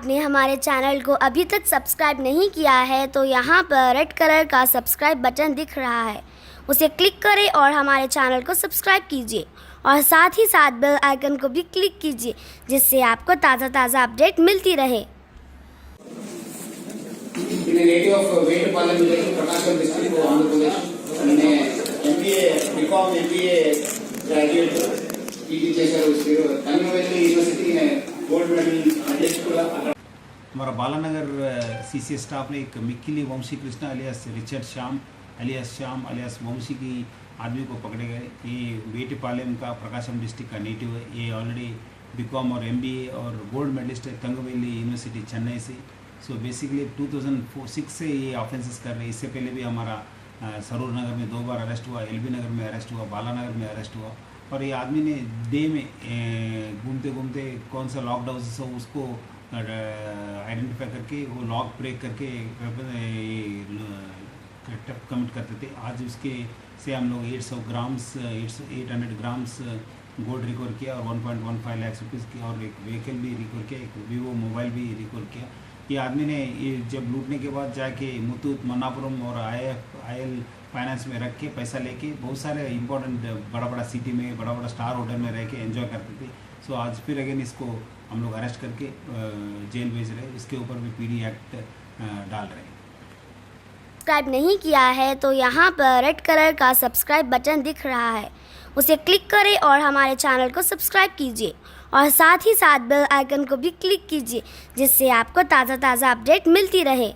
आपने हमारे चैनल को अभी तक सब्सक्राइब नहीं किया है तो यहाँ पर रेड कलर का सब्सक्राइब बटन दिख रहा है, उसे क्लिक करें और हमारे चैनल को सब्सक्राइब कीजिए और साथ ही साथ बेल आइकन को भी क्लिक कीजिए, जिससे आपको ताज़ा अपडेट मिलती रहे। In a native of Vetupalam village, Prakasham district of Andhra Pradesh. मैंने MBA, BCom MBA graduate PT చేశారు కన్వెన్షనల్ యూనివర్సిటీ ने गोल्ड मेडल मेडलिस्ट కూడా। हमारा बालानगर सीसीएस स्टाफ ने एक Mikkili Vamshi Krishna alias Richard Shyam alias Vamshi की आदमी को पकड़े गए। ये वेटीपालెం का प्रकाशम डिस्ट्रिक्ट का नेटिव है। ये ऑलरेडी बीकॉम और एमबीए और गोल्ड मेडलिस्ट है तंगवेली यूनिवर्सिटी चेन्नई से। सो बेसिकली 2006 से ये ऑफेंसेस कर रहे हैं। इससे पहले भी हमारा सरूर नगर में 2 बार अरेस्ट हुआ, एलबी नगर में अरेस्ट हुआ, बालानगर में अरेस्ट हुआ। और ये आदमी ने डे में घूमते घूमते कौन सा लॉक हाउस हो उसको आइडेंटिफाई करके वो लॉक ब्रेक करके कमिट करते थे। आज उसके से हम लोग 800 ग्राम्स गोल्ड रिकवर किया और 1.15 लाख रुपीज़ की और एक व्हीकल भी रिकवर किया, एक वीवो मोबाइल भी रिकवर किया। ये आदमी ने ये जब लूटने के बाद जाके मुथूट मन्नापुरम और IL फाइनेंस में रख के पैसा लेके बहुत सारे इंपॉर्टेंट बड़ा सिटी में बड़ा स्टार होटल में रह के एंजॉय करते थे। सो आज फिर अगेन इसको हम लोग अरेस्ट करके जेल भेज रहे हैं। इसके ऊपर भी PD एक्ट डाल रहे हैं। सब्सक्राइब नहीं किया है तो यहाँ पर रेड कलर का सब्सक्राइब बटन दिख रहा है, उसे क्लिक करें और हमारे चैनल को सब्सक्राइब कीजिए और साथ ही साथ बेल आइकन को भी क्लिक कीजिए, जिससे आपको ताज़ा अपडेट मिलती रहे।